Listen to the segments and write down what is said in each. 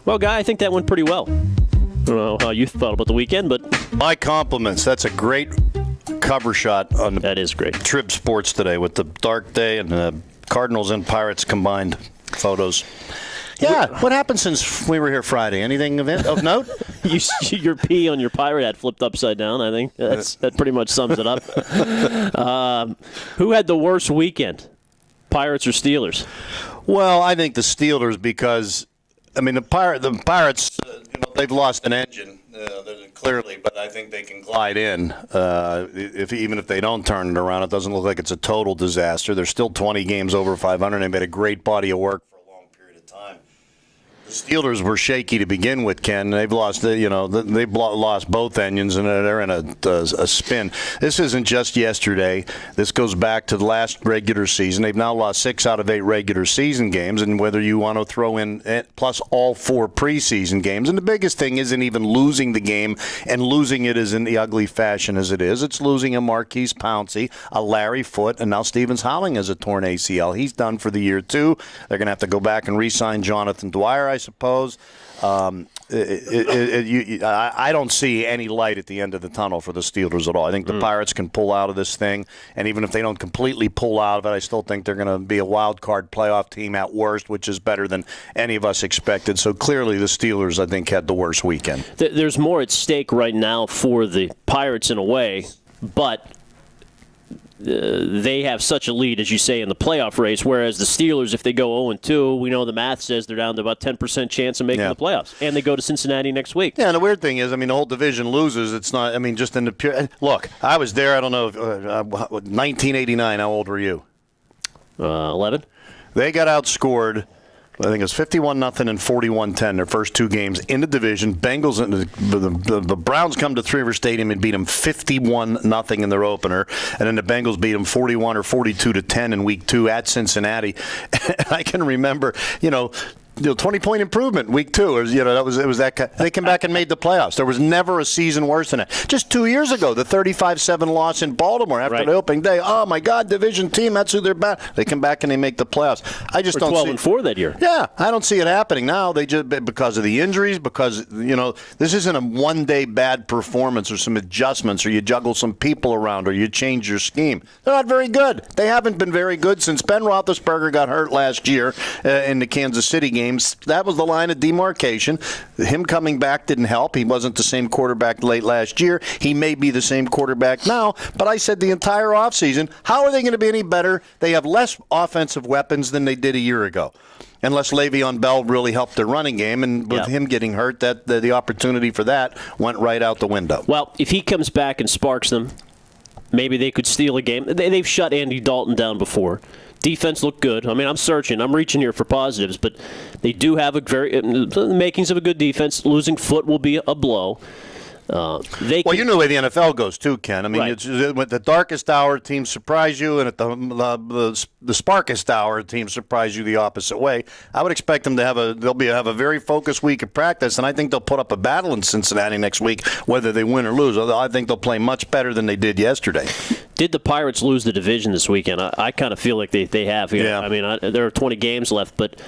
Well, Guy, I think that went pretty well. I don't know how you thought about the weekend, but my compliments. That's a great cover shot on that is great. Trib Sports today with the dark day and the Cardinals and Pirates combined photos. Yeah, what happened since we were here Friday? Anything of note? Your P on your pirate hat flipped upside down, I think. That pretty much sums it up. Who had the worst weekend, Pirates or Steelers? Well, I think the Steelers because, I mean, the Pirates, they've lost an engine. Clearly, but I think they can glide in. Even if they don't turn it around, it doesn't look like it's a total disaster. They're still 20 games over 500. They made a great body of work for a long period of time. The Steelers were shaky to begin with, Ken. They've lost, they've lost both engines, and they're in a spin. This isn't just yesterday. This goes back to the last regular season. They've now lost 6 out of 8 regular season games, and whether you want to throw in plus all 4 preseason games. And the biggest thing isn't even losing the game and losing it is in the ugly fashion as it is. It's losing a Marquise Pouncey, a Larry Foote, and now Stevens Howling has a torn ACL. He's done for the year, too. They're going to have to go back and re-sign Jonathan Dwyer, I suppose. I don't see any light at the end of the tunnel for the Steelers at all. I think the Pirates can pull out of this thing, and even if they don't completely pull out of it, I still think they're going to be a wild card playoff team at worst, which is better than any of us expected. So clearly the Steelers, I think, had the worst weekend. There's more at stake right now for the Pirates in a way, but they have such a lead, as you say, in the playoff race, whereas the Steelers, if they go 0-2, we know the math says they're down to about 10% chance of making the playoffs, and they go to Cincinnati next week. Yeah, and the weird thing is, I mean, the whole division loses. It's not, I mean, just in the pure – look, I was there, I don't know, 1989, how old were you? 11. They got outscored – I think it was 51-0 and 41-10 their first 2 games in the division. Bengals and the Browns come to Three River Stadium and beat them 51-0 in their opener, and then the Bengals beat them 41 or 42-10 in week 2 at Cincinnati. I can remember, 20-point improvement week 2. It was that they came back and made the playoffs. There was never a season worse than that. Just 2 years ago, the 35-7 loss in Baltimore after the opening day. Oh my God, division team, that's who they're back. They come back and they make the playoffs. I just don't 12-4 that year. Yeah, I don't see it happening now. They just because of the injuries, because this isn't a one-day bad performance or some adjustments or you juggle some people around or you change your scheme. They're not very good. They haven't been very good since Ben Roethlisberger got hurt last year in the Kansas City game. That was the line of demarcation. Him coming back didn't help. He wasn't the same quarterback late last year. He may be the same quarterback now, but I said the entire offseason, how are they going to be any better? They have less offensive weapons than they did a year ago. Unless Le'Veon Bell really helped their running game, and with him getting hurt, that the opportunity for that went right out the window. Well, if he comes back and sparks them, maybe they could steal a game. They've shut Andy Dalton down before. Defense looked good. I mean, I'm reaching here for positives, but they do have the makings of a good defense. Losing Foot will be a blow. You know the way the NFL goes too, Ken. I mean, it's at the darkest hour, teams surprise you, and at the sparkest hour, teams surprise you the opposite way. I would expect them to have a very focused week of practice, and I think they'll put up a battle in Cincinnati next week, whether they win or lose. Although I think they'll play much better than they did yesterday. Did the Pirates lose the division this weekend? I kind of feel like they have. Yeah. I mean, there are 20 games left, but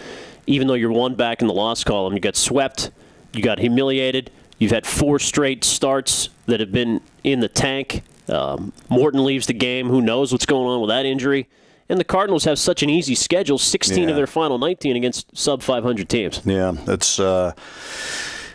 even though you're one back in the loss column, you got swept, you got humiliated. You've had 4 straight starts that have been in the tank. Morton leaves the game. Who knows what's going on with that injury? And the Cardinals have such an easy schedule, 16 of their final 19 against sub-500 teams. Yeah, that's who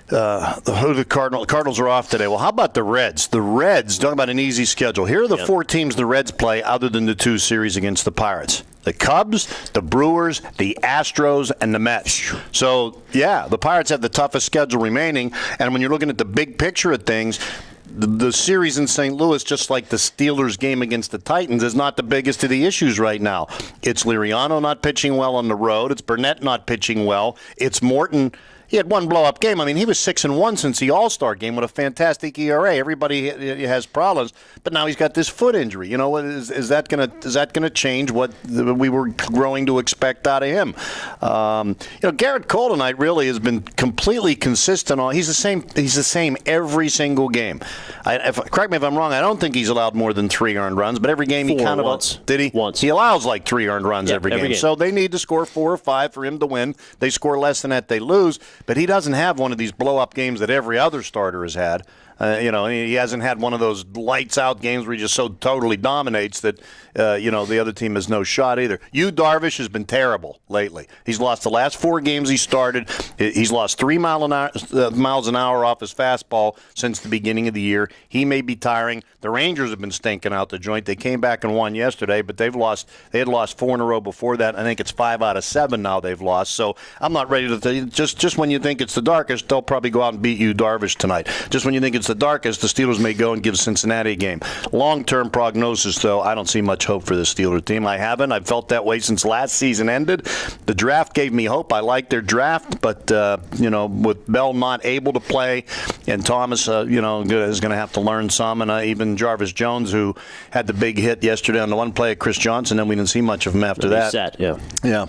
the Cardinals are off today. Well, how about the Reds? The Reds, talking about an easy schedule. Here are the 4 teams the Reds play other than the 2 series against the Pirates. The Cubs, the Brewers, the Astros, and the Mets. So, the Pirates have the toughest schedule remaining. And when you're looking at the big picture of things, the series in St. Louis, just like the Steelers game against the Titans, is not the biggest of the issues right now. It's Liriano not pitching well on the road. It's Burnett not pitching well. It's Morton. He had one blow-up game. I mean, he was 6-1 since the All-Star game with a fantastic ERA. Everybody has problems, but now he's got this foot injury. Is that gonna change what we were growing to expect out of him? Garrett Cole tonight really has been completely consistent. He's the same every single game. Correct me if I'm wrong. I don't think he's allowed more than 3 earned runs, but every game he kind of once. Did he? Once. He allows like 3 earned runs every game. So they need to score 4 or 5 for him to win. They score less than that, they lose. but he doesn't have one of these blow-up games that every other starter has had. He hasn't had one of those lights-out games where he just so totally dominates that, the other team has no shot either. Darvish has been terrible lately. He's lost the last 4 games he started. He's lost 3 miles an hour off his fastball since the beginning of the year. He may be tiring. The Rangers have been stinking out the joint. They came back and won yesterday, but they had lost 4 in a row before that. I think it's 5 out of 7 now they've lost. So I'm not ready to tell you. Just when you think it's the darkest, they'll probably go out and beat Darvish tonight. Just when you think it's the darkest, the Steelers may go and give Cincinnati a game. Long-term prognosis, though, I don't see much hope for the Steelers team. I haven't. I've felt that way since last season ended. The draft gave me hope. I like their draft, but with Bell not able to play and Thomas, is going to have to learn some, and even Jarvis Jones, who had the big hit yesterday on the one play at Chris Johnson, then we didn't see much of him after that. Set, yeah. Yeah.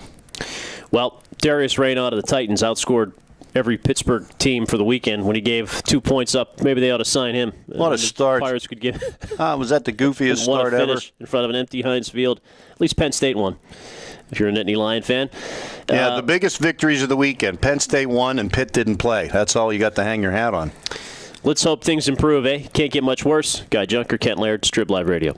Well, Darius Reynaud of the Titans outscored every Pittsburgh team for the weekend when he gave 2 points up. Maybe they ought to sign him. What a start. Pirates could give. Was that the goofiest start ever? In front of an empty Heinz Field. At least Penn State won, if you're a Nittany Lion fan. Yeah, the biggest victories of the weekend. Penn State won and Pitt didn't play. That's all you got to hang your hat on. Let's hope things improve, eh? Can't get much worse. Guy Junker, Kent Laird, Strip Live Radio.